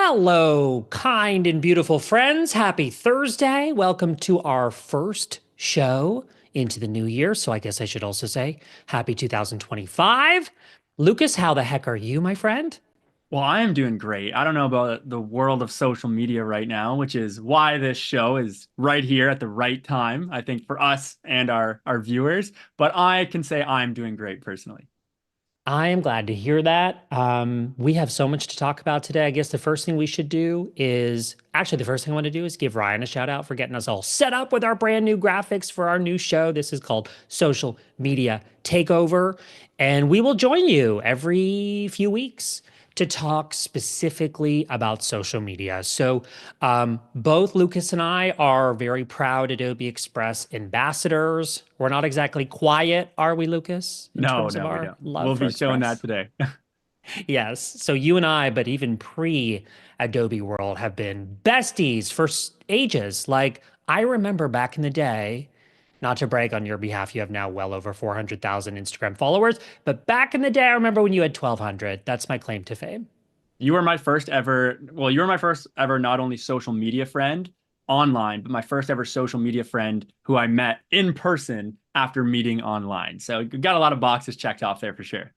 Hello, kind and beautiful friends. Happy Thursday. Welcome to our first show into the new year. So I guess I should also say happy 2025. Lucas, how the heck are you, my friend? Well, I am doing great. I don't know about the world of social media right now, which is why this show is right here at the right time, I think, for us and our viewers. But I can say I'm doing great personally. I am glad to hear that. We have so much to talk about today. I guess the first thing we should do is actually, the first thing I want to do is give Ryan a shout out for getting us all set up with our brand new graphics for our new show. This is called Social Media Takeover. And we will join you every few weeks to talk specifically about social media. So, both Lucas and I are very proud Adobe Express ambassadors. We're not exactly quiet, are we, Lucas, in No, terms of no, we our don't. love We'll for be showing that Express? today. Yes. So you and I, but even pre Adobe World, have been besties for ages. Like, I remember back in the day, not to brag on your behalf, you have now well over 400,000 Instagram followers. But back in the day, I remember when you had 1,200. That's my claim to fame. You were my first ever not only social media friend online, but my first ever social media friend who I met in person after meeting online. So you got a lot of boxes checked off there for sure.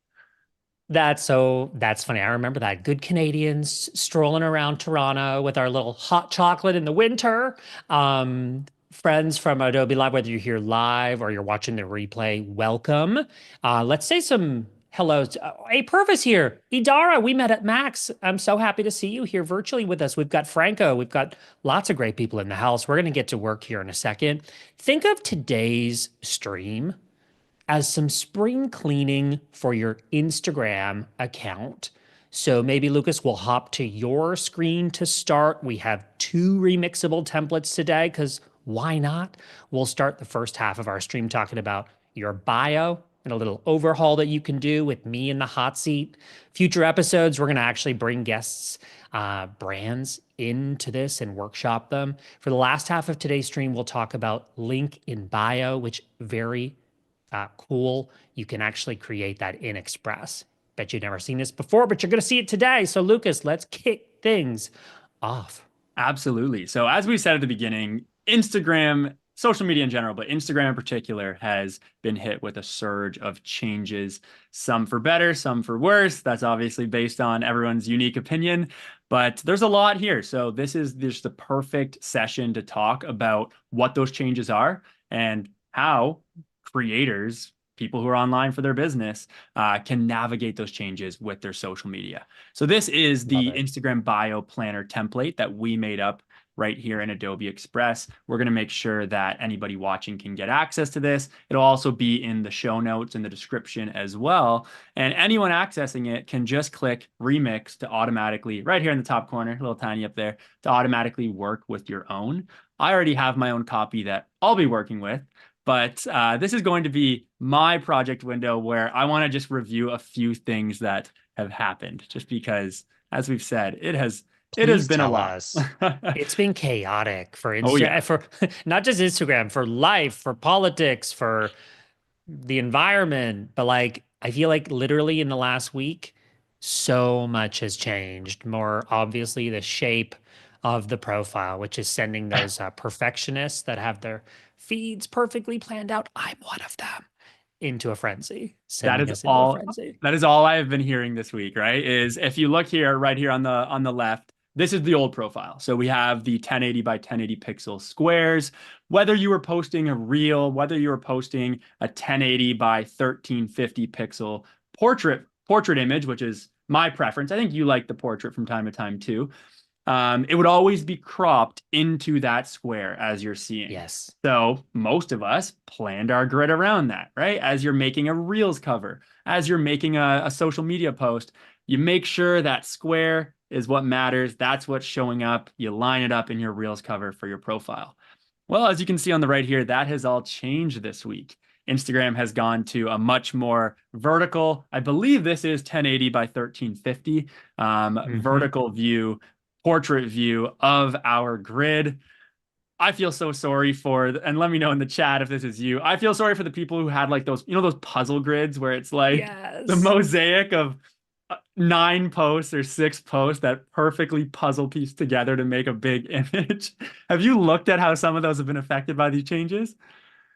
That's funny. I remember that. Good Canadians strolling around Toronto with our little hot chocolate in the winter. Friends from Adobe Live, whether you're here live or you're watching the replay, welcome. Let's say some hellos. Hey, Purvis here. Idara, we met at Max. I'm so happy to see you here virtually with us. We've got Franco. We've got lots of great people in the house. We're going to get to work here in a second. Think of today's stream as some spring cleaning for your Instagram account. So maybe Lucas will hop to your screen to start. We have two remixable templates today because why not? We'll start the first half of our stream talking about your bio and a little overhaul that you can do with me in the hot seat. Future episodes, we're going to actually bring guests, brands into this and workshop them. For the last half of today's stream, we'll talk about link in bio, which very cool. You can actually create that in Express. Bet you've never seen this before, but you're going to see it today. So, Lucas, let's kick things off. Absolutely. So, as we said at the beginning, Instagram, social media in general, but Instagram in particular, has been hit with a surge of changes, some for better, some for worse. That's obviously based on everyone's unique opinion, but there's a lot here. So, this is just the perfect session to talk about what those changes are and how creators, people who are online for their business, can navigate those changes with their social media. So this is Love the it. Instagram bio planner template that we made up right here in Adobe Express. We're going to make sure that anybody watching can get access to this. It'll also be in the show notes and the description as well. And anyone accessing it can just click remix to automatically, right here in the top corner, a little tiny up there, to automatically work with your own. I already have my own copy that I'll be working with. But this is going to be my project window where I want to just review a few things that have happened, just because, as we've said, it has Please been a tell lot. us. It's been chaotic for Oh Insta yeah. for not just Instagram, for life, for politics, for the environment. But like, I feel like literally in the last week, so much has changed. More obviously, the shape of the profile, which is sending those perfectionists that have their feeds perfectly planned out. I'm one of them into a frenzy, That sending is us into a all frenzy. that is all I have been hearing this week, right? Is if you look here, right here on the left, this is the old profile. So we have the 1080 by 1080 pixel squares. Whether you were posting a reel, whether you were posting a 1080 by 1350 pixel portrait image, which is my preference. I think you like the portrait from time to time too. It would always be cropped into that square as you're seeing. Yes. So most of us planned our grid around that, right? As you're making a Reels cover, as you're making a social media post, you make sure that square is what matters. That's what's showing up. You line it up in your Reels cover for your profile. Well, as you can see on the right here, that has all changed this week. Instagram has gone to a much more vertical, I believe this is 1080 by 1350, Hmm. vertical view, portrait view of our grid. I feel so sorry for, and let me know in the chat if this is you. I feel sorry for the people who had like those, those puzzle grids where it's like the Yes. mosaic of nine posts or six posts that perfectly puzzle piece together to make a big image. Have you looked at how some of those have been affected by these changes?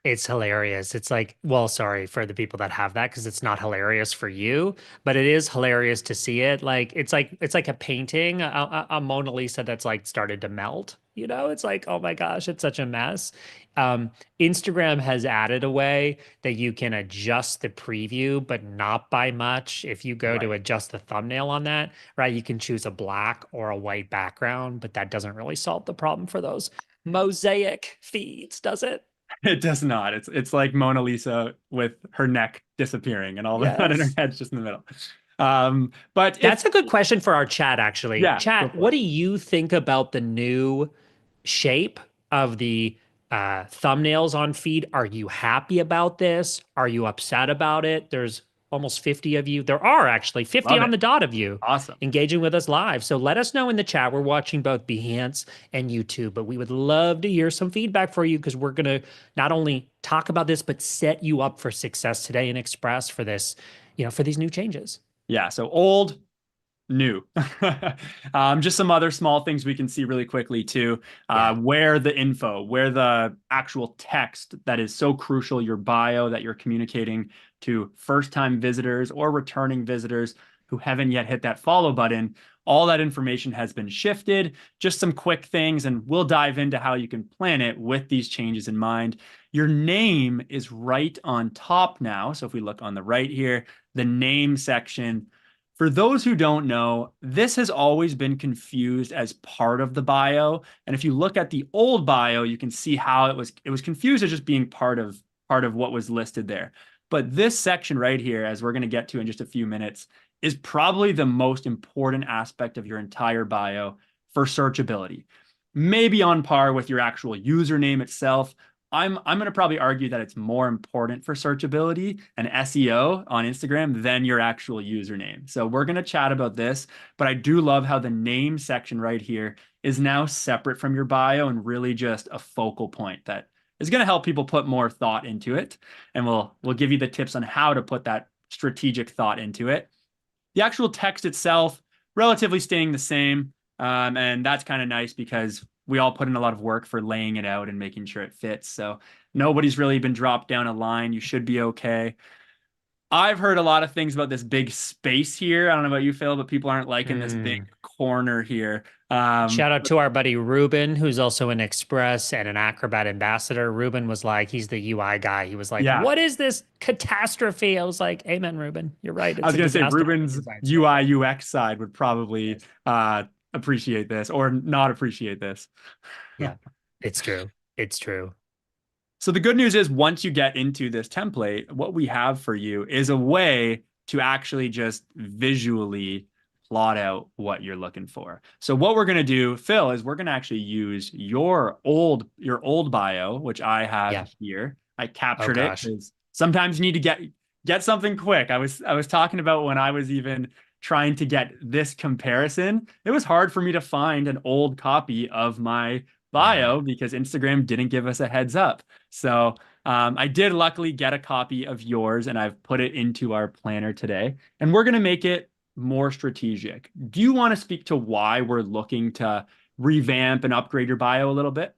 It's hilarious. It's like, well, sorry for the people that have that because it's not hilarious for you, but it is hilarious to see it. Like it's like a painting, a Mona Lisa that's like started to melt. You know, it's like, oh my gosh, it's such a mess. Um, Instagram has added a way that you can adjust the preview, but not by much. If you go to Right. adjust the thumbnail on that, right, you can choose a black or a white background, but that doesn't really solve the problem for those mosaic feeds, does it? It does not. It's like Mona Lisa with her neck disappearing and all that and her Yes. head's just in the middle. But if That's a good question for our chat, actually. yeah, go Chat, for what it. do you think about the new shape of the thumbnails on feed? Are you happy about this? Are you upset about it? There's almost 50 of you. There are actually 50 Love on it. the dot of you Awesome. engaging with us live. So let us know in the chat. We're watching both Behance and YouTube, but we would love to hear some feedback for you because we're going to not only talk about this, but set you up for success today in Express for this, for these new changes. Yeah, so old, new. Just some other small things we can see really quickly too. Yeah. Where the actual text that is so crucial, your bio that you're communicating to first-time visitors or returning visitors who haven't yet hit that follow button. All that information has been shifted. Just some quick things, and we'll dive into how you can plan it with these changes in mind. Your name is right on top now. So if we look on the right here, the name section. For those who don't know, this has always been confused as part of the bio. And if you look at the old bio, you can see how it was confused as just being part of what was listed there. But this section right here, as we're going to get to in just a few minutes, is probably the most important aspect of your entire bio for searchability. Maybe on par with your actual username itself, I'm going to probably argue that it's more important for searchability and SEO on Instagram than your actual username. So we're going to chat about this, but I do love how the name section right here is now separate from your bio and really just a focal point that is going to help people put more thought into it. And we'll give you the tips on how to put that strategic thought into it. The actual text itself, relatively staying the same. And that's kind of nice because we all put in a lot of work for laying it out and making sure it fits. So nobody's really been dropped down a line. You should be okay. I've heard a lot of things about this big space here. I don't know about you, Phil, but people aren't liking this big Mm. corner here. Shout out to our buddy Ruben, who's also an Express and an Acrobat ambassador. Ruben was like, he's the UI guy. He was like, Yeah, what is this catastrophe? I was like, Amen, Ruben. You're right. I It's was a gonna say disaster on the Ruben's design side. UI UX side would probably Yes. appreciate this or not appreciate this. Yeah, it's true. It's true. So the good news is once you get into this template, what we have for you is a way to actually just visually plot out what you're looking for. So what we're going to do, Phil, is we're going to actually use your old bio, which I have Yeah. here. I Oh captured it gosh. because sometimes you need to get something quick. I was talking about when I was even trying to get this comparison. It was hard for me to find an old copy of my Yeah. bio because Instagram didn't give us a heads up. So I did luckily get a copy of yours and I've put it into our planner today. And we're going to make it more strategic. Do you want to speak to why we're looking to revamp and upgrade your bio a little bit?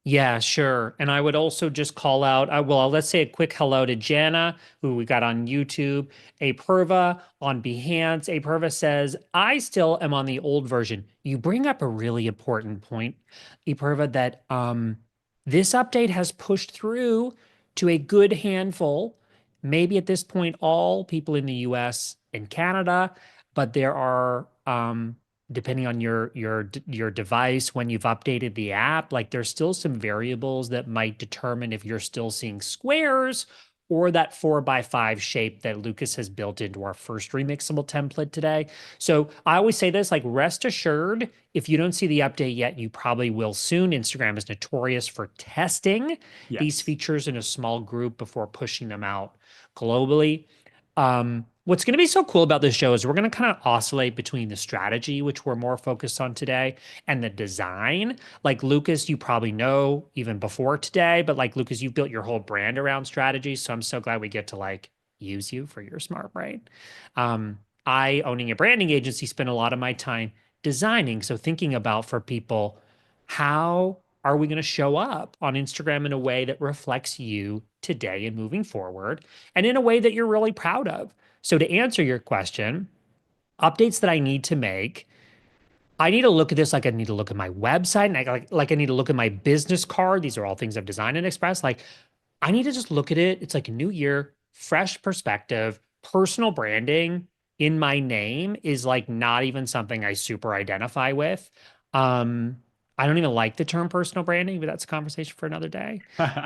Yeah, sure. And I would also just call out, well, let's say a quick hello to Jana, who we got on YouTube, Apurva on Behance. Apurva says, I still am on the old version. You bring up a really important point, Apurva, that this update has pushed through to a good handful, maybe at this point, all people in the US and Canada, but there are depending on your device when you've updated the app, like there's still some variables that might determine if you're still seeing squares or that 4x5 shape that Lucas has built into our first remixable template today. So I always say this, like rest assured, if you don't see the update yet, you probably will soon. Instagram is notorious for testing these Yes. features in a small group before pushing them out globally. What's going to be so cool about this show is we're going to kind of oscillate between the strategy, which we're more focused on today, and the design. Like Lucas, you probably know even before today, but like Lucas, you've built your whole brand around strategy. So I'm so glad we get to like use you for your smart brain. Um, I, owning a branding agency, spend a lot of my time designing. So thinking about for people, how are we going to show up on Instagram in a way that reflects you today and moving forward, and in a way that you're really proud of? So to answer your question, updates that I need to make, I need to look at this like I need to look at my website, and like I need to look at my business card. These are all things I've designed and expressed. Like I need to just look at it. It's like a new year, fresh perspective, personal branding in my name is like not even something I super identify with. Um, I don't even like the term personal branding, but that's a conversation for another day.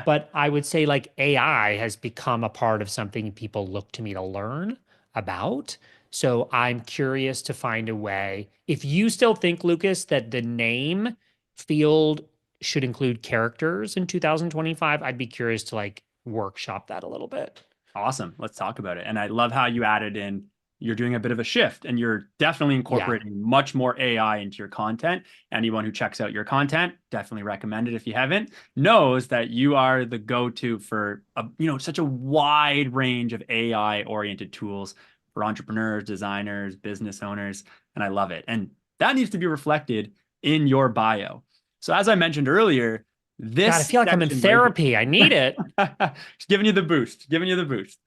But I would say like AI has become a part of something people look to me to learn about. So I'm curious to find a way. If you still think, Lucas, that the name field should include characters in 2025, I'd be curious to like workshop that a little bit. Awesome. Let's talk about it. And I love how you added in, you're doing a bit of a shift and you're definitely Yeah. incorporating much more AI into your content. Anyone who checks out your content, definitely recommend it if you haven't, knows that you are the go-to for such a wide range of AI oriented tools for entrepreneurs, designers, business owners. And I love it. And that needs to be reflected in your bio. So as I mentioned earlier, God, I this feel like I'm in section right here. therapy. I need it. Just giving you the boost, giving you the boost.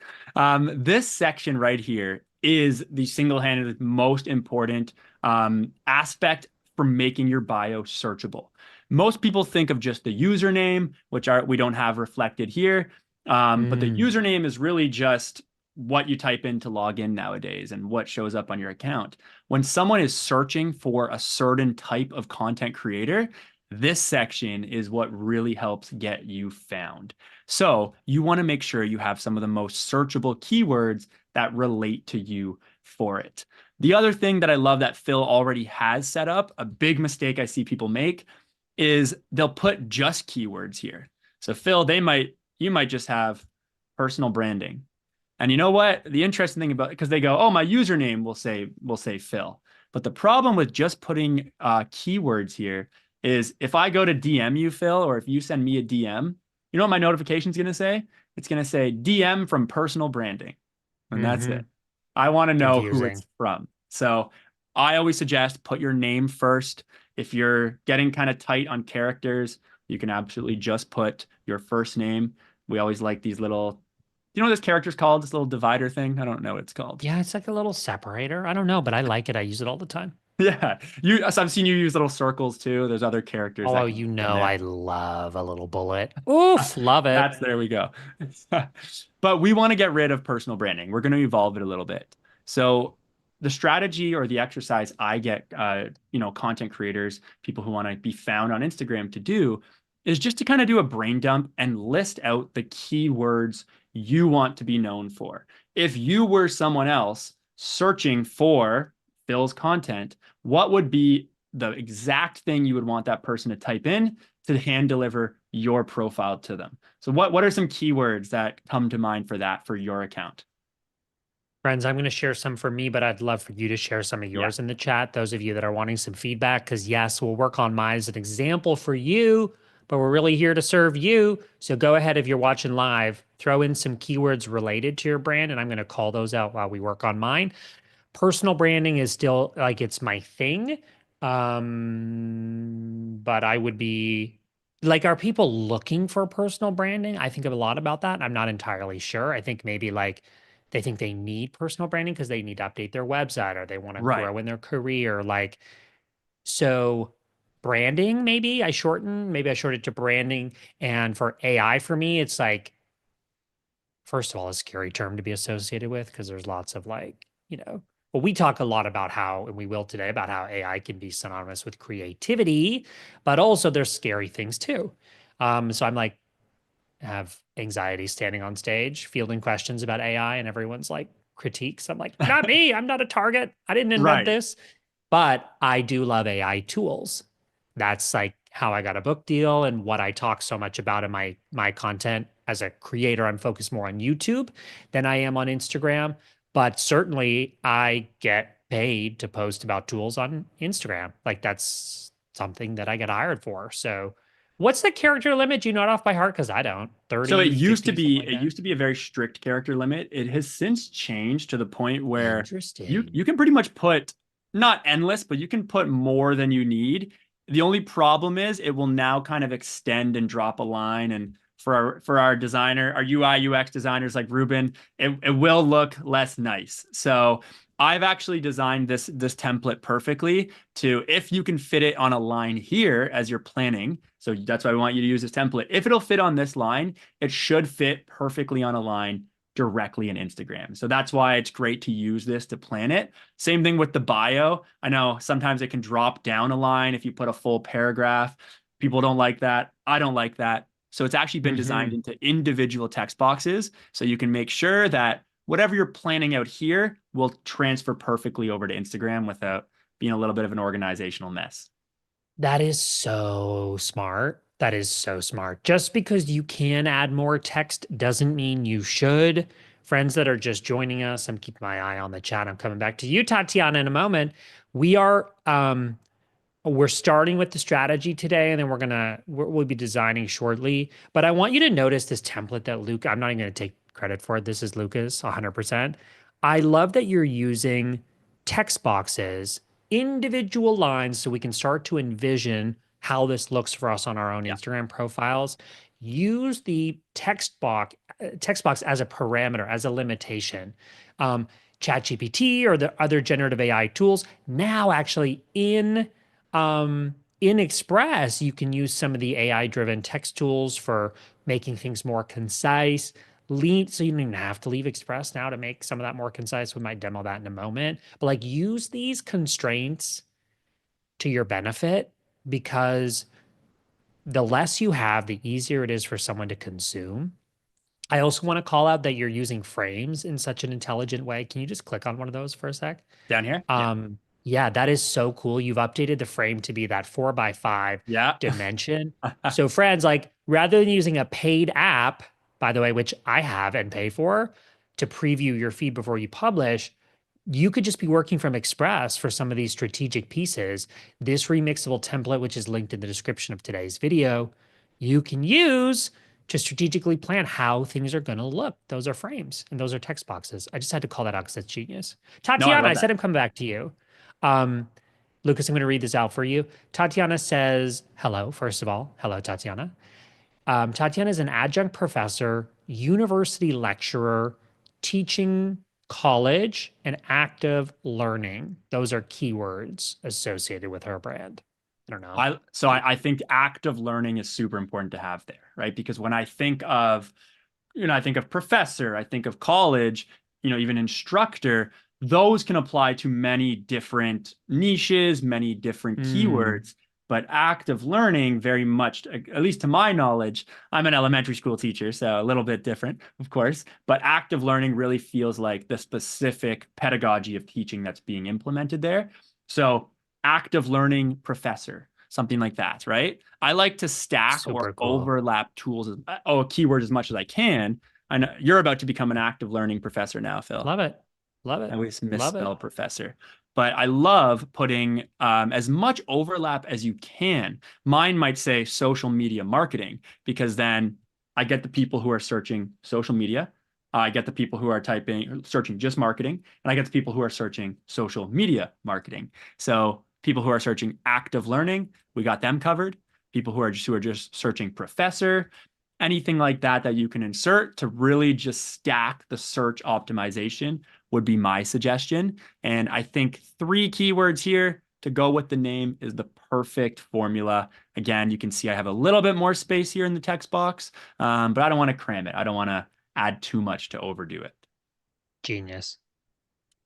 This section right here is the single-handed most important aspect for making your bio searchable. Most people think of just the username, which we don't have reflected here. But the Mm. username is really just what you type in to log in nowadays and what shows up on your account. When someone is searching for a certain type of content creator, this section is what really helps get you found. So you want to make sure you have some of the most searchable keywords that relate to you for it. The other thing that I love that Phil already has set up, a big mistake I see people make, is they'll put just keywords here. So Phil, you might just have personal branding. And you know what? The interesting thing about, because they go, oh, my username will say Phil. But the problem with just putting keywords here is if I go to DM you, Phil, or if you send me a DM, you know what my notification is going to say? It's going to say DM from personal branding. And that's Hmm. it. I want to know who Confusing. it's from. So I always suggest put your name first. If you're getting kind of tight on characters, you can absolutely just put your first name. We always like these little, you know what this character's called? This little divider thing? I don't know what it's called. Yeah, it's like a little separator. I don't know, but I like it. I use it all the time. Yeah. So I've seen you use little circles too. There's other characters Oh, that can you be in know, there. I love a little bullet. Oof, love it. There we go. But we want to get rid of personal branding. We're going to evolve it a little bit. So the strategy or the exercise I get, content creators, people who want to be found on Instagram to do is just to kind of do a brain dump and list out the keywords you want to be known for. If you were someone else searching for Phil's content, what would be the exact thing you would want that person to type in to hand deliver your profile to them? So what are some keywords that come to mind for that for your account? Friends, I'm going to share some for me, but I'd love for you to share some of Yeah. yours in the chat. Those of you that are wanting some feedback, because yes, we'll work on mine as an example for you, but we're really here to serve you. So go ahead, if you're watching live, throw in some keywords related to your brand, and I'm going to call those out while we work on mine. Personal branding is still like it's my thing. But I would be like, are people looking for personal branding? I think a lot about that. I'm not entirely sure. I think maybe like they think they need personal branding because they need to update their website or they want to Right. grow in their career. Like, so branding, maybe I shorten it to branding. And for AI for me, it's like, first of all, a scary term to be associated with because there's lots of like, well, we talk a lot about how, and we will today, about how AI can be synonymous with creativity, but also there's scary things too. So I'm like, have anxiety standing on stage, fielding questions about AI, and everyone's like critiques. I'm like, not me. I'm not a target. I didn't invent Right. this. But I do love AI tools. That's like how I got a book deal and what I talk so much about in my content as a creator. I'm focused more on YouTube than I am on Instagram, but certainly I get paid to post about tools on Instagram. Like that's something that I get hired for. So What's the character limit? Do you know it off by heart? Because I don't. So 30, 50, something like it that. used to be a very strict character limit. It has since changed to the point where Interesting. you can pretty much put not endless, but you can put more than you need. The only problem is it will now kind of extend and drop a line. And for our designer, our UI UX designers like Ruben, it will look less nice. So I've actually designed this template perfectly to if you can fit it on a line here as you're planning. So that's why I want you to use this template. If it'll fit on this line, it should fit perfectly on a line directly in Instagram. So that's why it's great to use this to plan it. Same thing with the bio. I know sometimes it can drop down a line if you put a full paragraph. People don't like that. I don't like that. So it's actually been designed Hmm. into individual text boxes. So you can make sure that whatever you're planning out here will transfer perfectly over to Instagram without being a little bit of an organizational mess. That is so smart. That is so smart. Just because you can add more text doesn't mean you should. Friends that are just joining us, I'm keeping my eye on the chat. I'm coming back to you, Tatiana, in a moment. We are we're starting with the strategy today, and then we'll be designing shortly. But I want you to notice this template that Luke, I'm not even going to take credit for it. This is Lucas, 100%. I love that you're using text boxes, individual lines, so we can start to envision how this looks for us on our own Yeah. Instagram profiles. Use the text box as a parameter, as a limitation. Um, ChatGPT or the other generative AI tools now actually in Express, you can use some of the AI-driven text tools for making things more concise. So you don't even have to leave Express now to make some of that more concise. We might demo that in a moment. But like use these constraints to your benefit because the less you have, the easier it is for someone to consume. I also want to call out that you're using frames in such an intelligent way. Can you just click on one of those for a sec? Down here? Yeah. Yeah, that is so cool. You've updated the frame to be that 4 by 5 Yeah. dimension. So, friends, like rather than using a paid app, by the way, which I have and pay for to preview your feed before you publish, you could just be working from Express for some of these strategic pieces. This remixable template, which is linked in the description of today's video, you can use to strategically plan how things are going to look. Those are frames and those are text boxes. I just had to call that out because it's genius. No, I Tatiana, I love said that. I'm coming back to you. Um, Lucas, I'm going to read this out for you. Tatiana says, hello, first of all. Hello, Tatiana. Tatiana is an adjunct professor, university lecturer, teaching college, and active learning. Those are keywords associated with her brand. I don't know. I think active learning is super important to have there, right? Because when I think of, I think of professor, I think of college, even instructor, those can apply to many different niches, many different Mm, keywords. But active learning, very much, at least to my knowledge, I'm an elementary school teacher, so a little bit different, of course. But active learning really feels like the specific pedagogy of teaching that's being implemented there. So, active learning professor, something like that, right? I like to stack or super cool. overlap tools, keywords as much as I can. I know you're about to become an active learning professor now, Phil. Love it. Love I it. always Love it. misspell professor. But I love putting as much overlap as you can. Mine might say social media marketing because then I get the people who are searching social media. I get the people who are searching just marketing, and I get the people who are searching social media marketing. So people who are searching active learning, we got them covered. People who are just searching professor, anything like that that you can insert to really just stack the search optimization would be my suggestion. And I think 3 keywords here to go with the name is the perfect formula. Again, you can see I have a little bit more space here in the text box, but I don't want to cram it. I don't want to add too much to overdo it. Genius.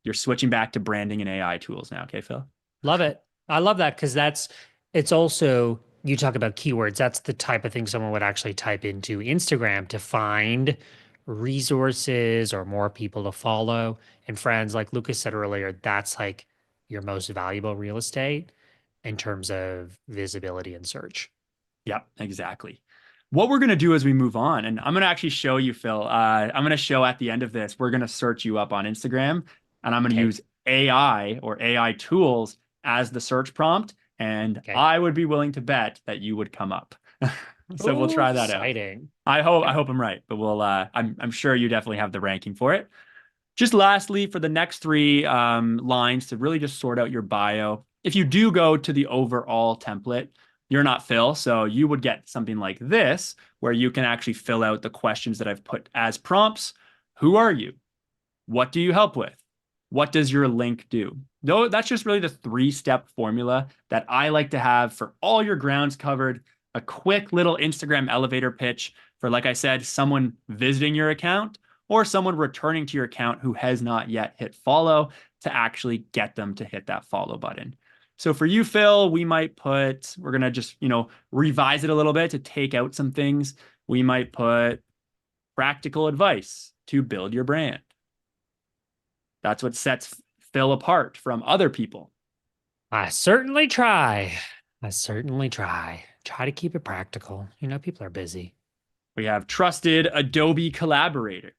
You're switching back to branding and AI tools now, okay, Phil? Love it. I love that because it's also, you talk about keywords. That's the type of thing someone would actually type into Instagram to find resources or more people to follow. And friends, like Lucas said earlier, that's like your most valuable real estate in terms of visibility and search. Yep, exactly. What we're going to do as we move on, and I'm going to actually show you, Phil. I'm going to show at the end of this, we're going to search you up on Instagram, and I'm going to Okay. use AI or AI tools as the search prompt. And Okay. I would be willing to bet that you would come up. So we'll Oh, try that out. exciting. I Yeah. hope I'm right, but I'm sure you definitely have the ranking for it. Just lastly, for the next three lines to really just sort out your bio, if you do go to the overall template, you're not Phil, so you would get something like this, where you can actually fill out the questions that I've put as prompts. Who are you? What do you help with? What does your link do? Though that's just really the three-step formula that I like to have for all your grounds covered. A quick little Instagram elevator pitch for, like I said, someone visiting your account or someone returning to your account who has not yet hit follow to actually get them to hit that follow button. So for you, Phil, we're going to just, revise it a little bit to take out some things. We might put practical advice to build your brand. That's what sets Phil apart from other people. I certainly try. I certainly try. Try to keep it practical. People are busy. We have trusted Adobe collaborator,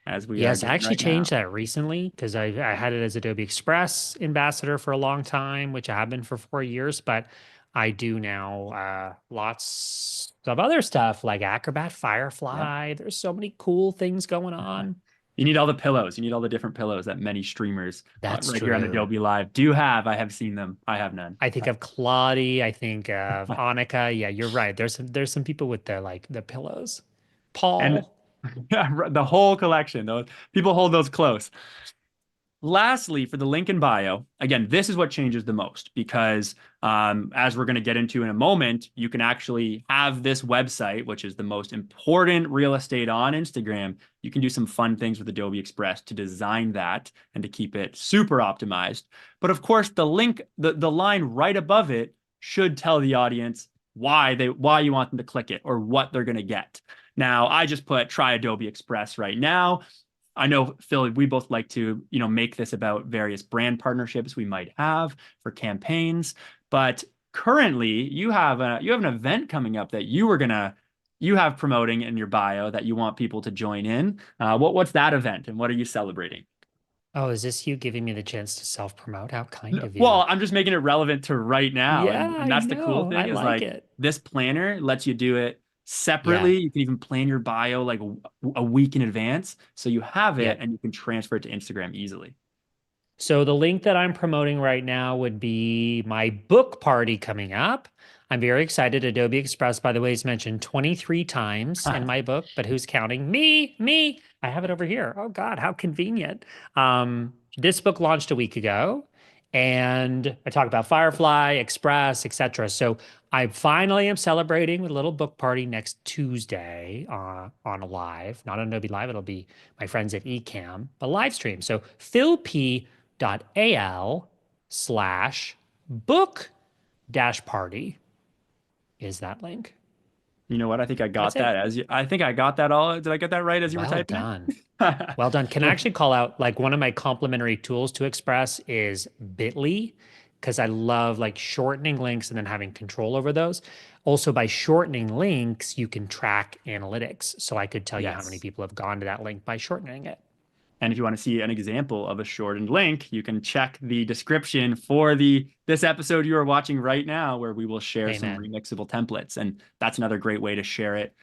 as we are Yes, I doing actually right now. changed that recently because I had it as Adobe Express ambassador for a long time, which I have been for 4 years, but I do now lots of other stuff like Acrobat, Yep. Firefly. There's so many cool things going on. You need all the pillows. You need all the different pillows that many streamers That's right here on true. Adobe Live do have. I have seen them. I have none. I think of Claudie, I think of Annika. Yeah, you're right. There's some people with the pillows. And Paul. the whole collection, those people hold those close. Lastly, for the link in bio, again, this is what changes the most because, as we're going to get into in a moment, you can actually have this website, which is the most important real estate on Instagram. You can do some fun things with Adobe Express to design that and to keep it super optimized. But of course, the link, the line right above it should tell the audience why you want them to click it or what they're going to get. Now, I just put try Adobe Express right now. I know, Phil, we both like to, make this about various brand partnerships we might have for campaigns. But currently, you have an event coming up that you have promoting in your bio that you want people to join in. What's that event and what are you celebrating? Oh, is this you giving me the chance to self-promote? How kind of you. Well, I'm just making it relevant to right now. Yeah, And I that's the cool know. I thing is like like it. this planner lets you do it Yeah. separately. You can even plan your bio like a week in advance. So you have it Yep. and you can transfer it to Instagram easily. So the link that I'm promoting right now would be my book party coming up. I'm very excited. Adobe Express, by the way, is mentioned 23 times in my book, but who's counting? Me. I have it over here. Oh God, how convenient. This book launched a week ago, and I talk about Firefly, Express, etc. So I finally am celebrating with a little book party next Tuesday on a live, not on Adobe Live. It'll be my friends at Ecamm, a live stream. So Phil P al/book dash party is that link. You know what? I think I That's got that it. as you. I think I got that all. Did I get that right as you were Well typing done. it? Well done. Can I Well, actually call out like one of my complementary tools to Express is Bitly because I love like shortening links and then having control over those. Also, by shortening links, you can track analytics. So I could tell you how many yes. people have gone to that link by shortening it. And if you want to see an example of a shortened link, you can check the description for this episode you are watching right now, where we will share some Amen. remixable templates. And that's another great way to share it.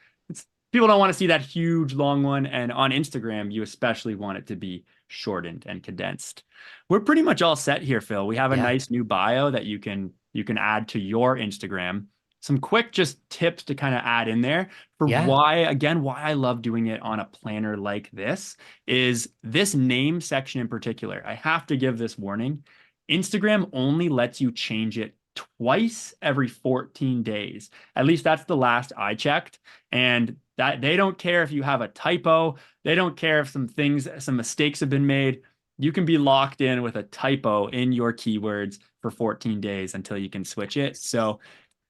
People don't want to see that huge long one, and on Instagram, you especially want it to be shortened and condensed. We're pretty much all set here, Phil. We have a Yeah. nice new bio that you can add to your Instagram. Some quick just tips to kind of add in there for Yeah. why I love doing it on a planner like this is this name section in particular. I have to give this warning. Instagram only lets you change it twice every 14 days. At least that's the last I checked. And that they don't care if you have a typo. They don't care if some mistakes have been made. You can be locked in with a typo in your keywords for 14 days until you can switch it. So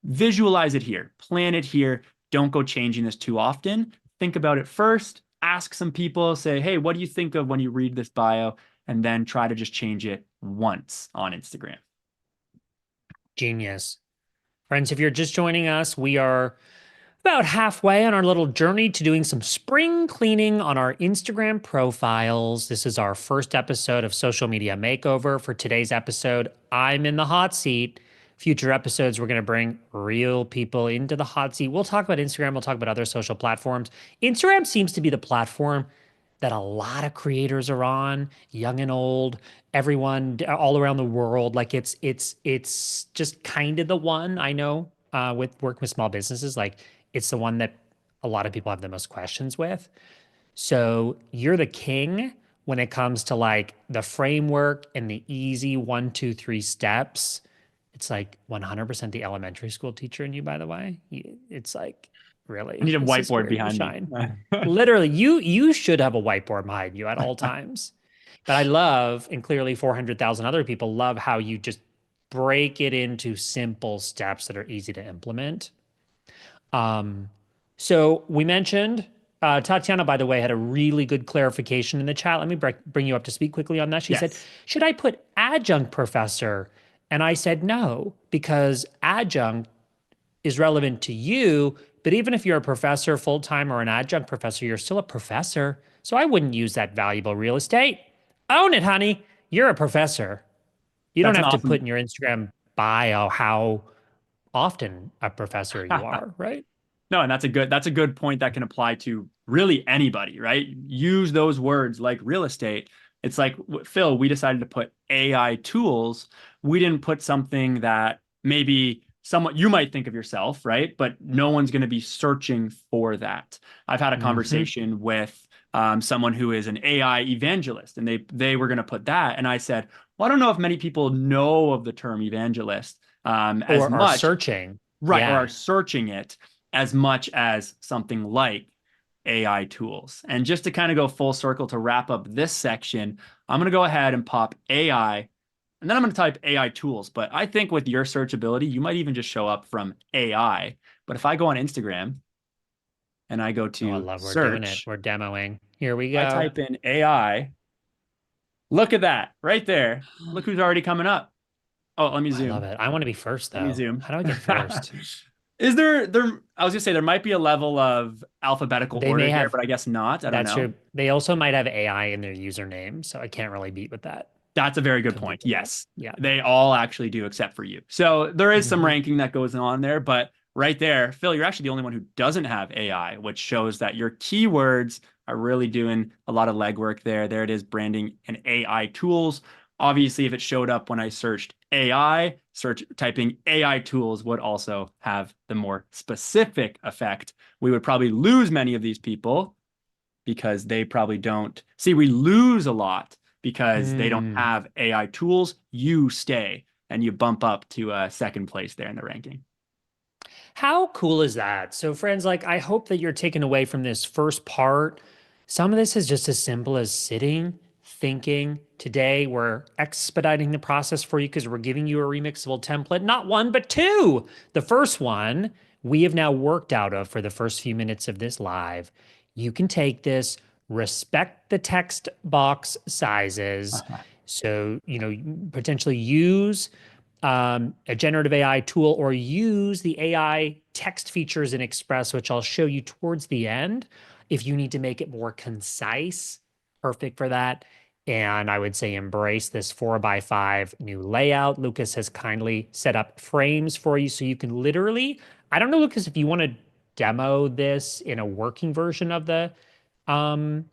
visualize it here, plan it here. Don't go changing this too often. Think about it first. Ask some people, say, hey, what do you think of when you read this bio? And then try to just change it once on Instagram. Genius. Friends, if you're just joining us, we are about halfway on our little journey to doing some spring cleaning on our Instagram profiles. This is our first episode of Social Media Makeover. For today's episode, I'm in the hot seat. Future episodes, we're going to bring real people into the hot seat. We'll talk about Instagram, we'll talk about other social platforms. Instagram seems to be the platform that a lot of creators are on, young and old, everyone all around the world. Like it's just kind of the one I know with working with small businesses. Like it's the one that a lot of people have the most questions with. So you're the king when it comes to like the framework and the easy 1, 2, 3 steps. It's like 100% the elementary school teacher in you, by the way. It's like, I really, need a this is whiteboard where you behind me. shine. Literally, you should have a whiteboard behind you at all times. But I love, and clearly 400,000 other people love how you just break it into simple steps that are easy to implement. Um, so we mentioned Tatiana, by the way, had a really good clarification in the chat. Let me bring you up to speak quickly on that. She said, Yes. should I put adjunct professor? And I said, no, because adjunct is relevant to you. But even if you're a professor full time or an adjunct professor, you're still a professor. So I wouldn't use that valuable real estate. Own it, honey. You're a professor. You don't That's an have to put awesome. in your Instagram bio how often a professor you are, right? No, and that's a good point that can apply to really anybody, right? Use those words like real estate. It's like Phil, we decided to put AI tools. We didn't put something that maybe someone you might think of yourself, right? But no one's going to be searching for that. I've had a Mm-hmm. conversation with someone who is an AI evangelist, and they were going to put that, and I said, well, I don't know if many people know of the term evangelist as Or are much, searching. right, or are Yeah. searching it as much as something like AI tools. And just to kind of go full circle to wrap up this section, I'm going to go ahead and pop AI, and then I'm going to type AI tools. But I think with your searchability, you might even just show up from AI. But if I go on Instagram and I go Oh, I to love we're doing it. search, We're demoing. Here we I go. type in AI, look at that right there. Look who's already coming up. Oh, let me I love zoom. it. I want to be first Let me though. zoom. How do I get first? Is there, I was gonna say there might be a level of alphabetical They order may here, have but I guess not. I don't that's know. true. They also might have AI in their username, so I can't really beat with that. That's a very good point. Compete with that. Yes, Yeah. they all actually do except for you. So there is some Hmm. ranking that goes on there, but right there, Phil, you're actually the only one who doesn't have AI, which shows that your keywords are really doing a lot of legwork there. There it is, branding and AI tools. Obviously, if it showed up when I searched AI, search typing AI tools would also have the more specific effect. We would probably lose many of these people because they probably don't see. We lose a lot because they don't Mm. have AI tools. You stay and you bump up to second place there in the ranking. How cool is that? So, friends, like, I hope that you're taking away from this first part. Some of this is just as simple as sitting, thinking. Today, we're expediting the process for you because we're giving you a remixable template, not one, but two. The first one we have now worked out of for the first few minutes of this live. You can take this, respect the text box sizes. So, potentially use a generative AI tool or use the AI text features in Express, which I'll show you towards the end. If you need to make it more concise, perfect for that. And I would say embrace this 4x5 new layout. Lucas has kindly set up frames for you so you can literally, I don't know, Lucas, if you want to demo this in um,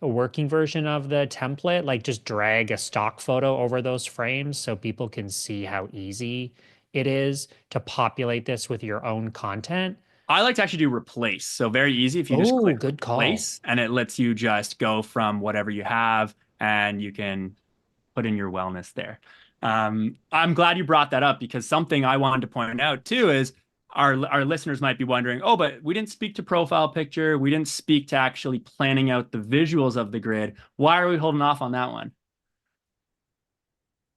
a working version of the template, like just drag a stock photo over those frames so people can see how easy it is to populate this with your own content. I like to actually do replace. So very easy. If you just Oh, click good call. replace and it lets you just go from whatever you have and you can put in your wellness there. I'm glad you brought that up because something I wanted to point out too is our listeners might be wondering, oh, but we didn't speak to profile picture. We didn't speak to actually planning out the visuals of the grid. Why are we holding off on that one?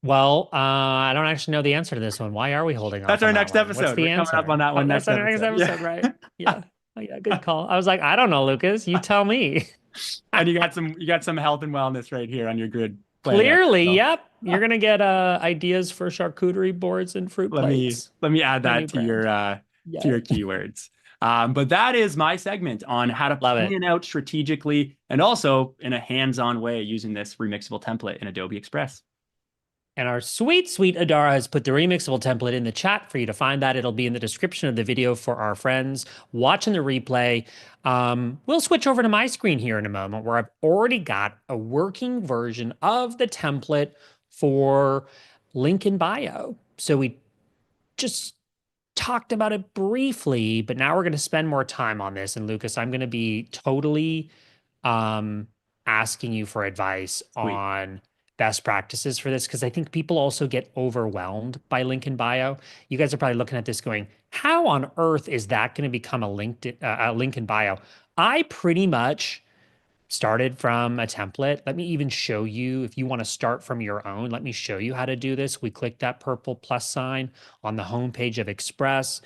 Well, I don't actually know the answer to this one. Why are we holding That's off our on that next one? What's episode. the We're coming up on answer? that Oh, one that's next our next episode. Yeah. episode, right? Yeah. Oh, yeah, good call. I was like, I don't know, Lucas. You tell me. And you got some health and wellness right here on your grid planned out. Clearly, So yep. You're gonna get ideas for charcuterie boards and fruit let me plates. let me add My that new brand. to Yeah. your keywords. But that is my segment on how to Love it. plan out strategically and also in a hands-on way using this remixable template in Adobe Express. And our sweet, sweet Adara has put the remixable template in the chat for you to find that. It'll be in the description of the video for our friends watching the replay. We'll switch over to my screen here in a moment where I've already got a working version of the template for link in bio. So we just talked about it briefly, but now we're going to spend more time on this. And Lucas, I'm going to be totally um, asking you for advice Sweet. on best practices for this because I think people also get overwhelmed by link in bio. You guys are probably looking at this going, how on earth is that going to become a link in bio? I pretty much started from a template. Let me even show you if you want to start from your own. Let me show you how to do this. We click that purple plus sign on the home page of Express.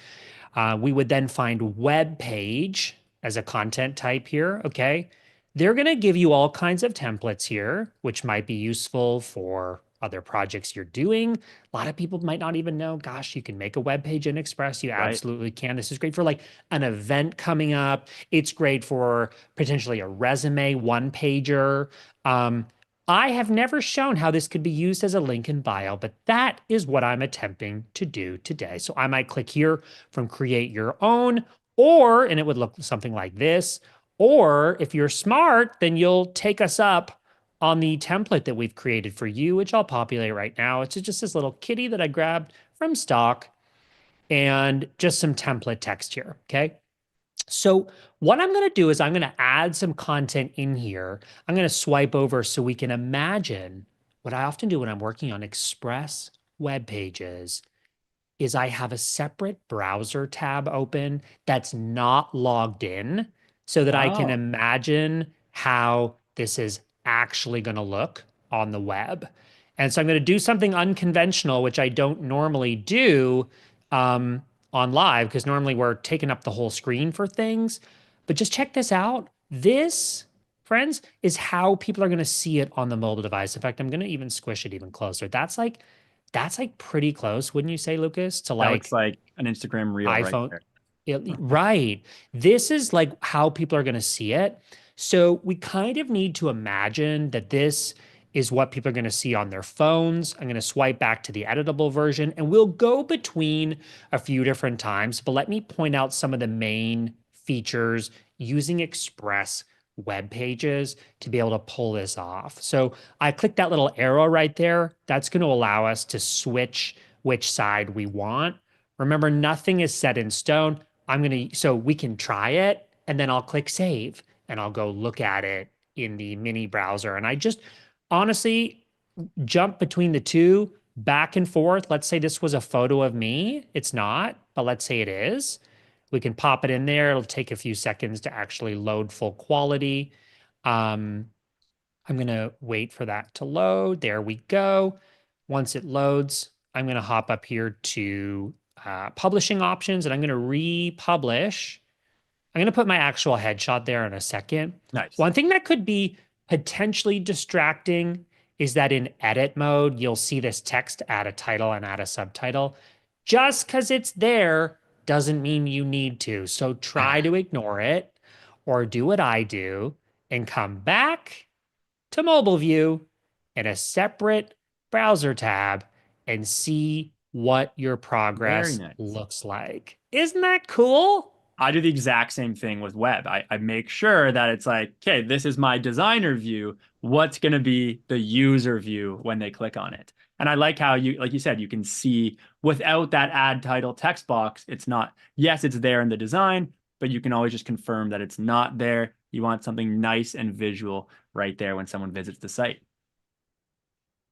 We would then find web page as a content type here. Okay. They're going to give you all kinds of templates here, which might be useful for other projects you're doing. A lot of people might not even know, gosh, you can make a web page in Express. You Right. absolutely can. This is great for like an event coming up. It's great for potentially a resume one pager. Um, I have never shown how this could be used as a link in bio, but that is what I'm attempting to do today. So I might click here from create your own, or, and it would look something like this, or if you're smart, then you'll take us up on the template that we've created for you, which I'll populate right now. It's just this little kitty that I grabbed from stock and just some template text here. Okay. So what I'm going to do is I'm going to add some content in here. I'm going to swipe over so we can imagine what I often do when I'm working on Express web pages is I have a separate browser tab open that's not logged in so that I can Oh, imagine how this is actually going to look on the web. And so I'm going to do something unconventional, which I don't normally do um, on live because normally we're taking up the whole screen for things. But just check this out. This, friends, is how people are going to see it on the mobile device. In fact, I'm going to even squish it even closer. That's like pretty close, wouldn't you say, Lucas, to that looks like like an Instagram reel right iPhone? there. Right. This is like how people are going to see it. So we kind of need to imagine that this is what people are going to see on their phones. I'm going to swipe back to the editable version and we'll go between a few different times. But let me point out some of the main features using Express web pages to be able to pull this off. So I click that little arrow right there. That's going to allow us to switch which side we want. Remember, nothing is set in stone. So we can try it and then I'll click save and I'll go look at it in the mini browser. And I just honestly jump between the two back and forth. Let's say this was a photo of me. It's not, but let's say it is. We can pop it in there. It'll take a few seconds to actually load full quality. Um, I'm going to wait for that to load. There we go. Once it loads, I'm going to hop up here to publishing options and I'm going to republish. I'm going to put my actual headshot there in a second. Nice. One thing that could be potentially distracting is that in edit mode, you'll see this text add a title and add a subtitle. Just because it's there doesn't mean you need to. So try to ignore it or do what I do and come back to mobile view in a separate browser tab and see what your Very progress nice. looks like. Isn't that cool? I do the exact same thing with web. I make sure that it's like, okay, this is my designer view. What's going to be the user view when they click on it? And I like how you, like you said, you can see without that add title text box, it's not, yes, it's there in the design, but you can always just confirm that it's not there. You want something nice and visual right there when someone visits the site.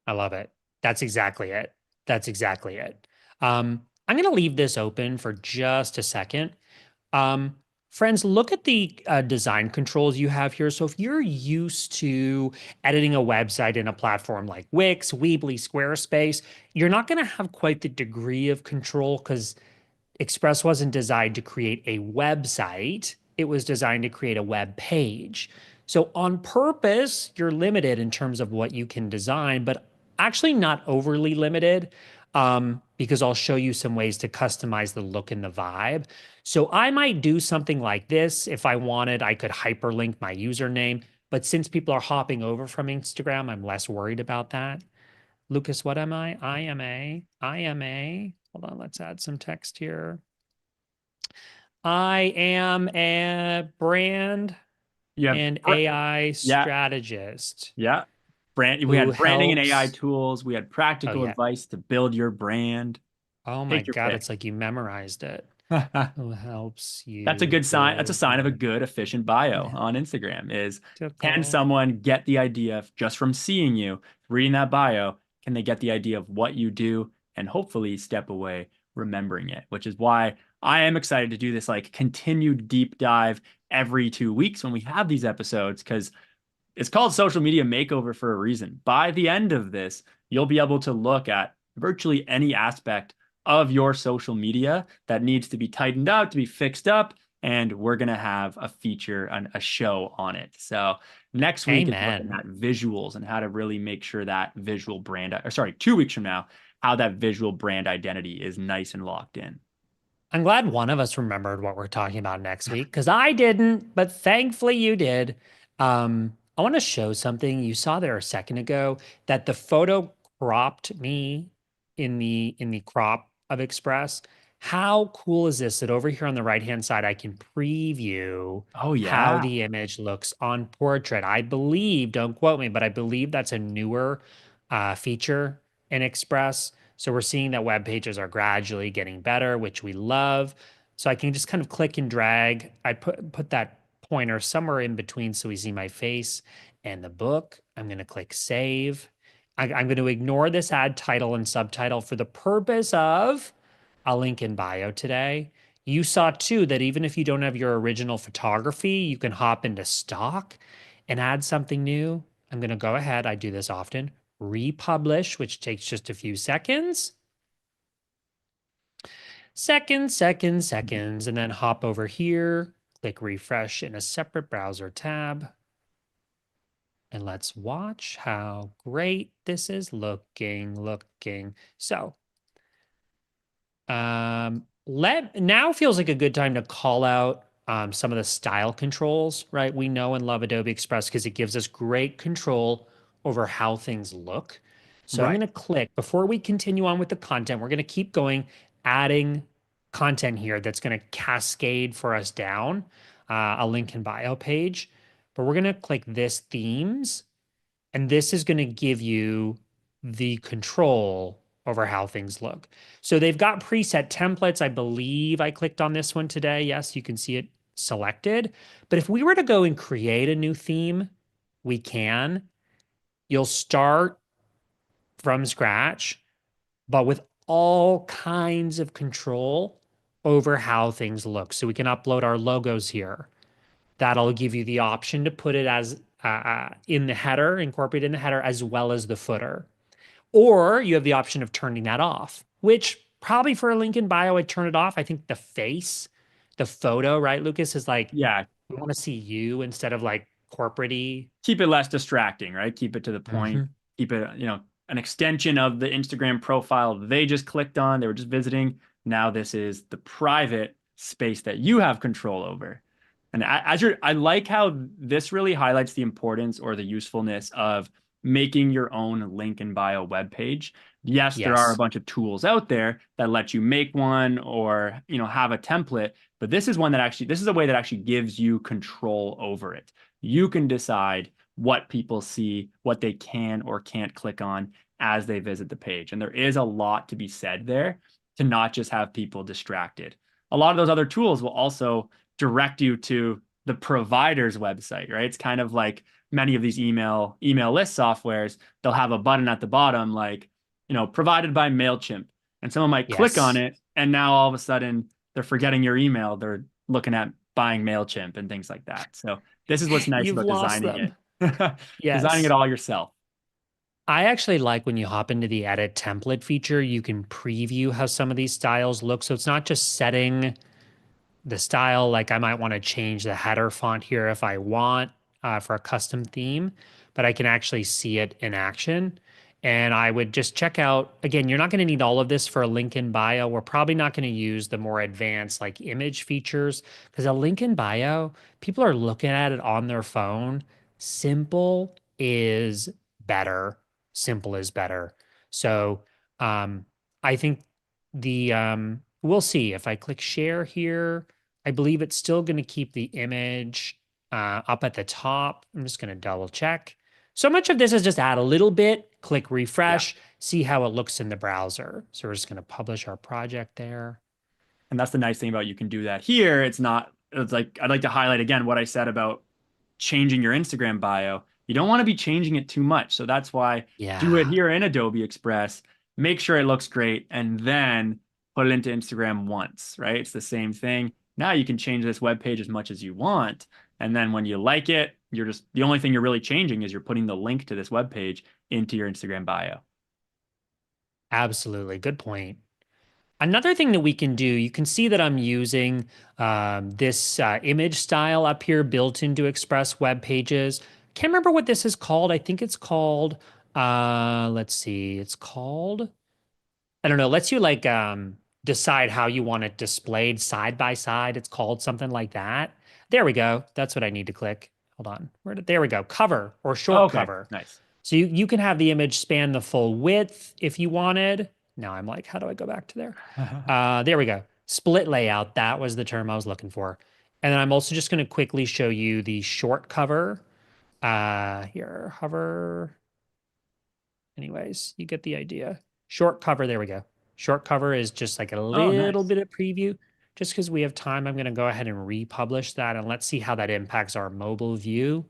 I love it. That's exactly it. That's exactly it. I'm going to leave this open for just a second. Um, Friends, look at the design controls you have here. So if you're used to editing a website in a platform like Wix, Weebly, Squarespace, you're not going to have quite the degree of control because Express wasn't designed to create a website, it was designed to create a web page. So, on purpose, you're limited in terms of what you can design, but actually not overly limited because I'll show you some ways to customize the look and the vibe. So, I might do something like this. If I wanted, I could hyperlink my username. But since people are hopping over from Instagram, I'm less worried about that. Lucas, what am I? Hold on, let's add some text here. I am a brand You have, and AI yeah, strategist yeah. We who had branding and AI helps. tools. We had Oh, practical yeah. advice to build your brand. Oh my Take your God, pick. it's like you memorized it. Who helps That's a you good sign. That's a build sign of a your good, efficient bio on Instagram is can tactical. someone get the idea just from seeing you, reading that bio? Can they get the idea of what you do and hopefully step away remembering it? Which is why I am excited to do this like continued deep dive every 2 weeks when we have these episodes because it's called social media makeover for a reason. By the end of this, you'll be able to look at virtually any aspect of your social media that needs to be tightened out, to be fixed up, and we're going to have a feature, a show on it. So next week is looking Amen. at visuals and how to really make sure that visual brand, or sorry, 2 weeks from now, how that visual brand identity is nice and locked in. I'm glad one of us remembered what we're talking about next week because I didn't, but thankfully you did. I want to show something you saw there a second ago that the photo cropped me in the crop of Express. How cool is this that over here on the right hand side I can preview Oh, how yeah. the image looks on portrait? I believe, don't quote me, but I believe that's a newer feature in Express. So we're seeing that web pages are gradually getting better, which we love. So I can just kind of click and drag. I put that pointer somewhere in between so we see my face and the book. I'm going to click save. I'm going to ignore this add title and subtitle for the purpose of a link in bio today. You saw too that even if you don't have your original photography, you can hop into stock and add something new. I'm going to go ahead. I do this often. Republish, which takes just a few seconds. Seconds, and then hop over here, click refresh in a separate browser tab, and let's watch how great this is looking. So, let now feels like a good time to call out some of the style controls, right? We know and love Adobe Express because it gives us great control over how things look. So I'm Right. going to click before we continue on with the content. We're going to keep going, adding content here that's going to cascade for us down a link in bio page. But we're going to click this themes, and this is going to give you the control over how things look. So they've got preset templates. I believe I clicked on this one today. Yes, you can see it selected. But if we were to go and create a new theme, we can. You'll start from scratch, but with all kinds of control over how things look. So we can upload our logos here. That'll give you the option to put it as in the header, incorporate in the header, as well as the footer. Or you have the option of turning that off, which probably for a link in bio, I'd turn it off. I think the face, the photo, right, Lucas, is like, Yeah. we want to see you instead of like corporate-y. Keep it less distracting, right? Keep it to the point. Mhm. Keep it, an extension of the Instagram profile they just clicked on. They were just visiting. Now this is the private space that you have control over. And I like how this really highlights the importance or the usefulness of making your own link in bio web page. Yes, there are a Yes. bunch of tools out there that let you make one or, have a template, but this is a way that actually gives you control over it. You can decide what people see, what they can or can't click on as they visit the page. And there is a lot to be said there to not just have people distracted. A lot of those other tools will also direct you to the provider's website, right? It's kind of like many of these email list softwares, they'll have a button at the bottom like, provided by MailChimp. And someone might click on Yes. it and now all of a sudden they're forgetting your email. They're looking at buying MailChimp and things like that. So this is what's nice You've about lost designing them. it. Designing it Yes. all yourself. I actually like when you hop into the edit template feature, you can preview how some of these styles look. So it's not just setting the style, like I might want to change the header font here if I want for a custom theme, but I can actually see it in action. And I would just check out, again, you're not going to need all of this for a link in bio. We're probably not going to use the more advanced like image features because a link in bio, people are looking at it on their phone. Simple is better. Simple is better. So I think we'll see if I click share here. I believe it's still going to keep the image up at the top. I'm just going to double check. So much of this is just add a little bit, click Yeah. refresh, see how it looks in the browser. So we're just going to publish our project there. And that's the nice thing about you can do that here. It's like, I'd like to highlight again what I said about changing your Instagram bio. You don't want to be changing it too much. So that's why do it Yeah, here in Adobe Express, make sure it looks great, and then put it into Instagram once, right? It's the same thing. Now you can change this web page as much as you want. And then when you like it, you're just the only thing you're really changing is you're putting the link to this web page into your Instagram bio. absolutely. Good point. Another thing that we can do, you can see that I'm using this image style up here built into Express web pages. Can't remember what this is called. I think it's called, let's see, it's called, I don't know, lets you like decide how you want it displayed side by side. It's called something like that. There we go. That's what I need to click. Hold on. There we go. Cover or short Okay, cover. nice. So you can have the image span the full width if you wanted. Now I'm like, how do I go back to there? There we go. Split layout. That was the term I was looking for. And then I'm also just going to quickly show you the short cover. Here, hover. Anyways, you get the idea. Short cover. There we go. Short cover is just like a Oh, little nice. bit of preview. Just because we have time, I'm going to go ahead and republish that and let's see how that impacts our mobile view.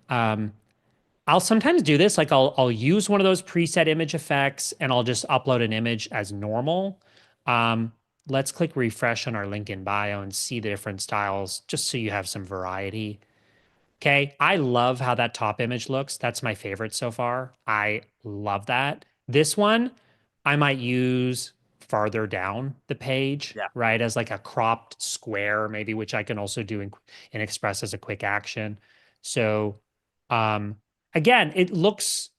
Um, I'll sometimes do this, like I'll use one of those preset image effects and I'll just upload an image as normal. Um, let's click refresh on our link in bio and see the different styles, just so you have some variety. Okay, I love how that top image looks. That's my favorite so far. I love that. This one I might use farther down the page, Yeah. right? As like a cropped square, maybe, which I can also do in Express as a quick action. So um again, it's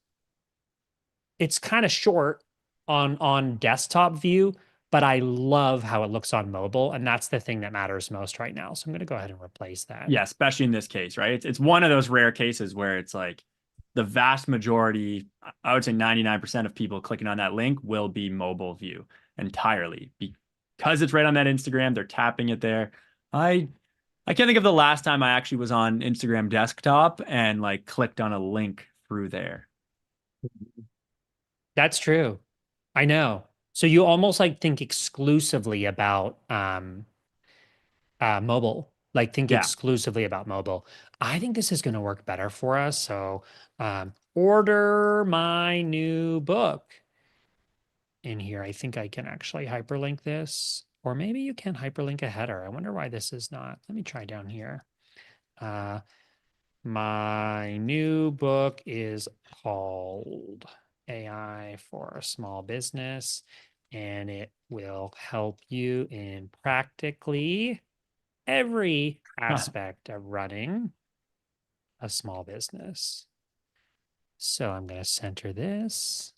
kind of short on desktop view, but I love how it looks on mobile, and that's the thing that matters most right now. So I'm going to go ahead and replace that. Yeah, especially in this case, right? It's one of those rare cases where it's like the vast majority, I would say 99% of people clicking on that link will be mobile view entirely because it's right on that Instagram. They're tapping it there. I I can't think of the last time I actually was on Instagram desktop and like clicked on a link through there. That's true. I know. So you almost like think exclusively about mobile, like think Yeah. exclusively about mobile. I think this is going to work better for us. So order my new book in here. I think I can actually hyperlink this, or maybe you can hyperlink a header. I wonder why this is not. Let me try down here. Uh, my new book is called AI for a Small Business, and it will help you in practically every aspect of running a small business. So I'm going to center this.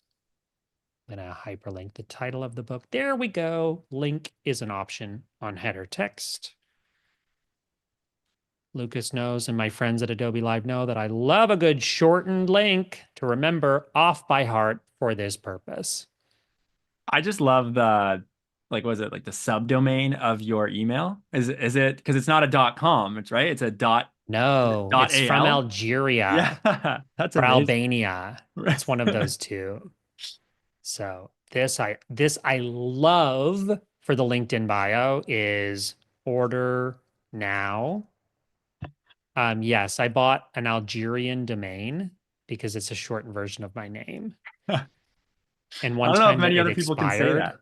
I'm going to hyperlink the title of the book. There we go. Link is an option on header text. Lucas knows, and my friends at Adobe Live know that I love a good shortened link to remember off by heart for this purpose. I just love the like was it like the subdomain of your email? Is it because it's not a .com, it's right? It's a is it No, it's from .al? Algeria Yeah, that's or amazing. Albania. It's one of those two. So this I love for the LinkedIn bio is order now. Yes, I bought an Algerian domain because it's a shortened version of my name. I And one don't know if time many it other people can say expired. that.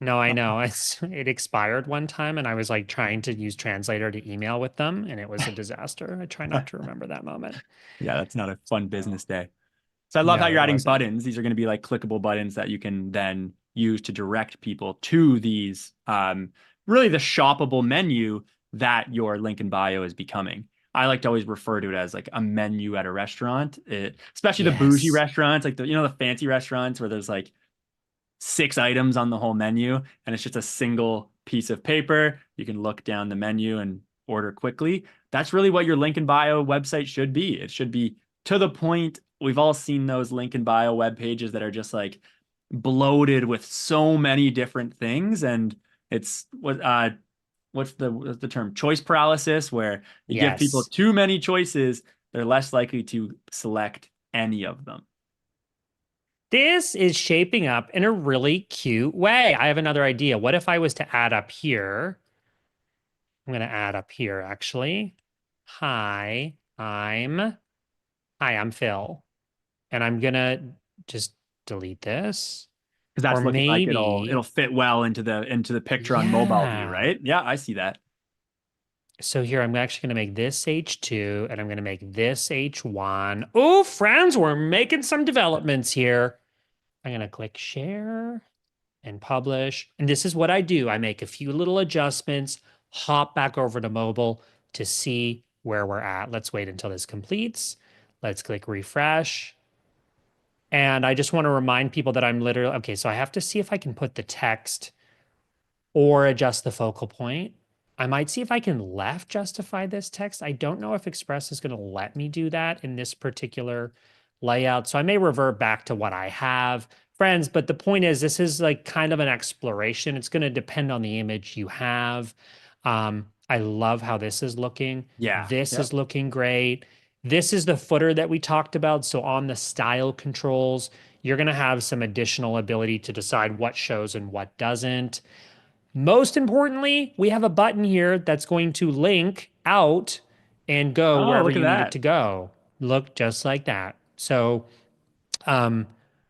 No, I know. It expired one time and I was like trying to use translator to email with them and it was a disaster. I try not to remember that moment. Yeah, that's not a fun So, business day. So I love how no, you're it adding wasn't. buttons. These are going to be like clickable buttons that you can then use to direct people to these really the shoppable menu that your link in bio is becoming. I like to always refer to it as like a menu at a restaurant, especially the bougie Yes. restaurants, like the fancy restaurants where there's like 6 items on the whole menu and it's just a single piece of paper. You can look down the menu and order quickly. That's really what your link in bio website should be. It should be to the point. We've all seen those link in bio web pages that are just like bloated with so many different things, and it's what's the term? Choice paralysis, where you give people Yes. too many choices, they're less likely to select any of them. This is shaping up in a really cute way. I have another idea. What if I was to add up here? I'm going to add up here actually. Hi, I'm Phil. And I'm going to just delete this. Because Or that's looking like it'll maybe, fit well into the picture on mobile view, yeah. right? Yeah, I see that. So here I'm actually going to make this H2 and I'm going to make this H1. Oh, friends, we're making some developments here. I'm going to click share and publish. And this is what I do. I make a few little adjustments, hop back over to mobile to see where we're at. Let's wait until this completes. Let's click refresh. And I just want to remind people that I'm literally, okay, so I have to see if I can put the text or adjust the focal point. I might see if I can left justify this text. I don't know if Express is going to let me do that in this particular layout. So I may revert back to what I have, friends. But the point is, this is like kind of an exploration. It's going to depend on the image you have. I love how this is looking. Yeah. This Yep. is looking great. This is the footer that we talked about. So on the style controls, you're going to have some additional ability to decide what shows and what doesn't. Most importantly, we have a button here that's going to link out and go Oh, wherever look at you need it that. to go. Look just like that. So, um,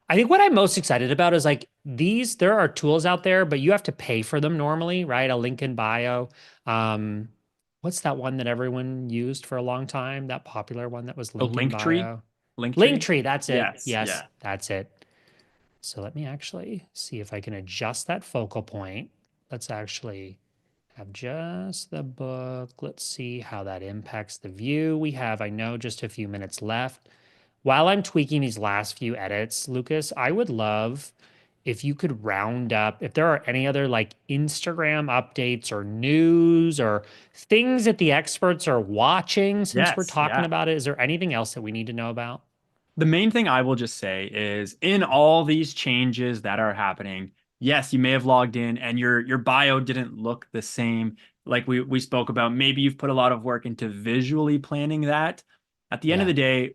I think what I'm most excited about is like these, there are tools out there, but you have to pay for them normally, right? A link in bio. Um, what's that one that everyone used for a long time? That popular one that was A link in link tree. bio. Link tree. Linktree, that's it. Yes. Yes, Yeah. that's it. So let me actually see if I can adjust that focal point. Let's actually have just the book. Let's see how that impacts the view. We have, I know, just a few minutes left. While I'm tweaking these last few edits, Lucas, I would love if you could round up, if there are any other like Instagram updates or news or things that the experts are watching since we're Yes. talking Yeah. about it. Is there anything else that we need to know about? The main thing I will just say is in all these changes that are happening, yes, you may have logged in and your bio didn't look the same like we spoke about. Maybe you've put a lot of work into visually planning that. At the end of Yeah, the day,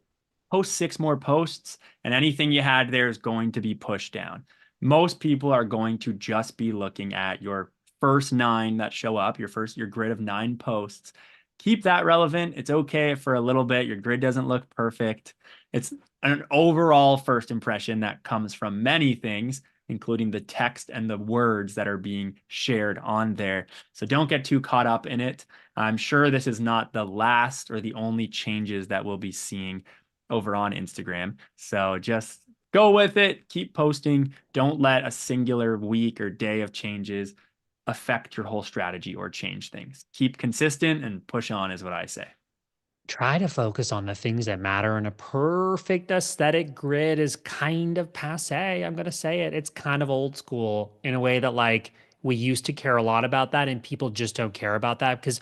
post 6 more posts and anything you had there is going to be pushed down. Most people are going to just be looking at your first nine that show up, your grid of 9 posts. Keep that relevant. It's okay for a little bit. Your grid doesn't look perfect. It's an overall first impression that comes from many things, including the text and the words that are being shared on there. So don't get too caught up in it. I'm sure this is not the last or the only changes that we'll be seeing over on Instagram. So just go with it, keep posting. Don't let a singular week or day of changes affect your whole strategy or change things. Keep consistent and push on, is what I say. try to focus on the things that matter. And a perfect aesthetic grid is kind of passe. I'm going to say it. It's kind of old school in a way that, like, we used to care a lot about that, and people just don't care about that because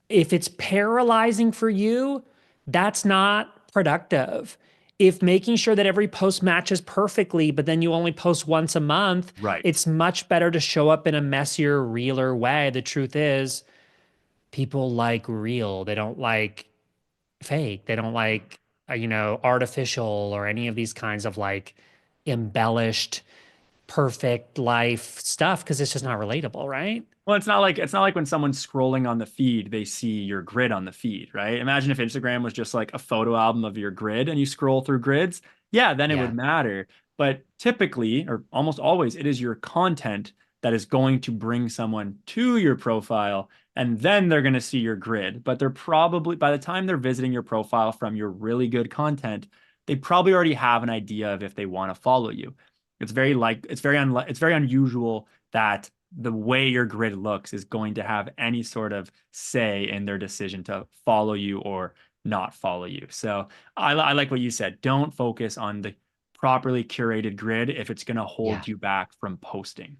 if it's paralyzing for you, that's not productive. If making sure that every post matches perfectly, but then you only post once a month, Right. it's much better to show up in a messier, realer way. The truth is, people like real. They don't like fake. They don't like, artificial or any of these kinds of like embellished, perfect life stuff because it's just not relatable, right? Well, it's not like when someone's scrolling on the feed, they see your grid on the feed, right? Imagine if Instagram was just like a photo album of your grid and you scroll through grids. Yeah, then it would Yeah. matter. But typically, or almost always, it is your content that is going to bring someone to your profile, and then they're going to see your grid. But they're probably, by the time they're visiting your profile from your really good content, they probably already have an idea of if they want to follow you. It's very unusual that the way your grid looks is going to have any sort of say in their decision to follow you or not follow you. So I like what you said. Don't focus on the properly curated grid if it's going to hold Yeah. you back from posting.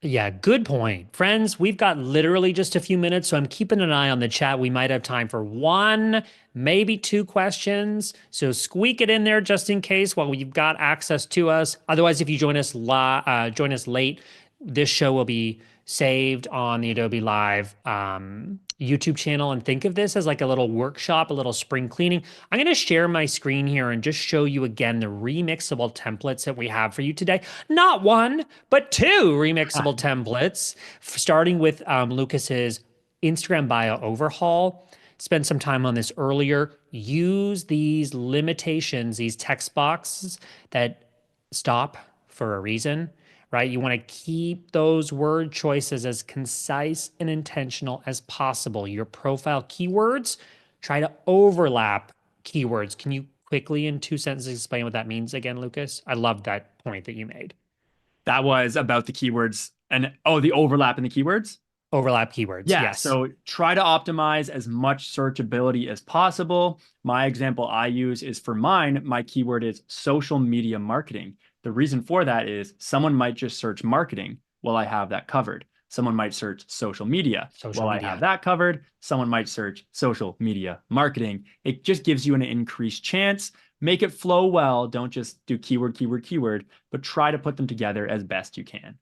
Yeah, good point. Friends, we've got literally just a few minutes, so I'm keeping an eye on the chat. We might have time for one, maybe two questions. So squeak it in there just in case while you've got access to us. Otherwise, if you join us late, this show will be saved on the Adobe Live YouTube channel. And think of this as like a little workshop, a little spring cleaning. I'm going to share my screen here and just show you again the remixable templates that we have for you today. Not one, but two remixable templates, starting with Lucas's Instagram bio overhaul. Spent some time on this earlier. Use these limitations, these text boxes that stop for a reason, right? You want to keep those word choices as concise and intentional as possible. Your profile keywords, try to overlap keywords. Can you quickly, in 2 sentences, explain what that means again, Lucas? I love that point that you made. That was about the keywords and oh, the overlap in the keywords. Overlap keywords, Yeah, yes. so try to optimize as much searchability as possible. My example I use is for mine, my keyword is social media marketing. The reason for that is someone might just search marketing. Well, I have that covered. Someone might search social media. Social Well, I have media. that covered. Someone might search social media marketing. It just gives you an increased chance. Make it flow well. Don't just do keyword, keyword, keyword, but try to put them together as best you can.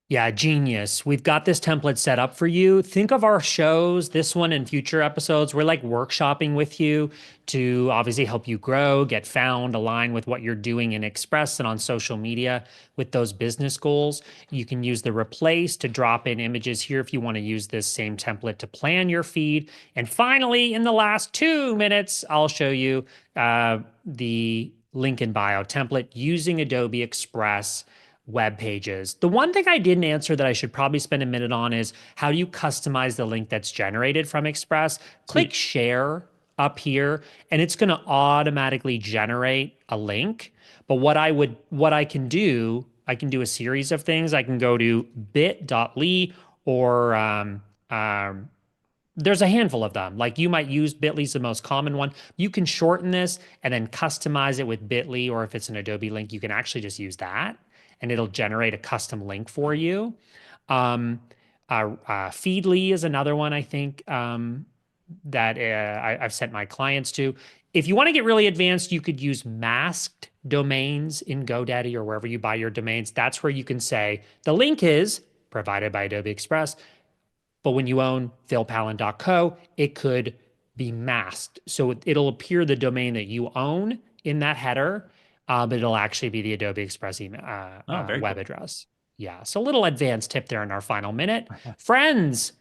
Yeah, genius. We've got this template set up for you. Think of our shows, this one and future episodes. We're like workshopping with you to obviously help you grow, get found, align with what you're doing in Express and on social media with those business goals. You can use the replace to drop in images here if you want to use this same template to plan your feed. And finally, in the last 2 minutes, I'll show you the link in bio template using Adobe Express web pages. The one thing I didn't answer that I should probably spend a minute on is how do you customize the link that's generated from Express? Click Sweet. share up here and it's going to automatically generate a link. But what I can do a series of things. I can go to bit.ly or there's a handful of them. Like you might use Bitly's the most common one. You can shorten this and then customize it with Bitly, or if it's an Adobe link, you can actually just use that and it'll generate a custom link for you. Um, Feedly is another one I think that I've sent my clients to. If you want to get really advanced, you could use masked domains in GoDaddy or wherever you buy your domains. That's where you can say the link is provided by Adobe Express. But when you own philpalin.co, it could be masked. So it'll appear the domain that you own in that header, but it'll actually be the Adobe Express email, Oh, very web cool. address. Yeah, so a little advanced tip there in our final minute. Friends,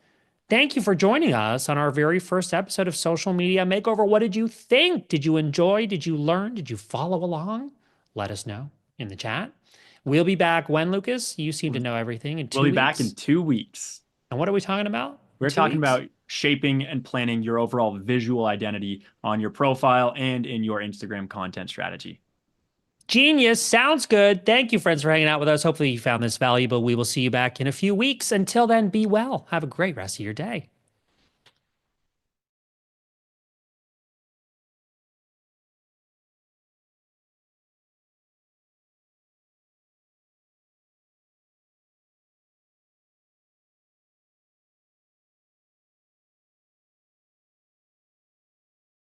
thank you for joining us on our very first episode of Social Media Makeover. What did you think? Did you enjoy? Did you learn? Did you follow along? Let us know in the chat. We'll be back when, Lucas? You seem to know everything in We'll two be back in weeks. 2 weeks. And what are we talking about in We're two talking weeks? about shaping and planning your overall visual identity on your profile and in your Instagram content strategy. Genius. Sounds good. Thank you, friends, for hanging out with us. Hopefully, you found this valuable. We will see you back in a few weeks. Until then, be well. Have a great rest of your day.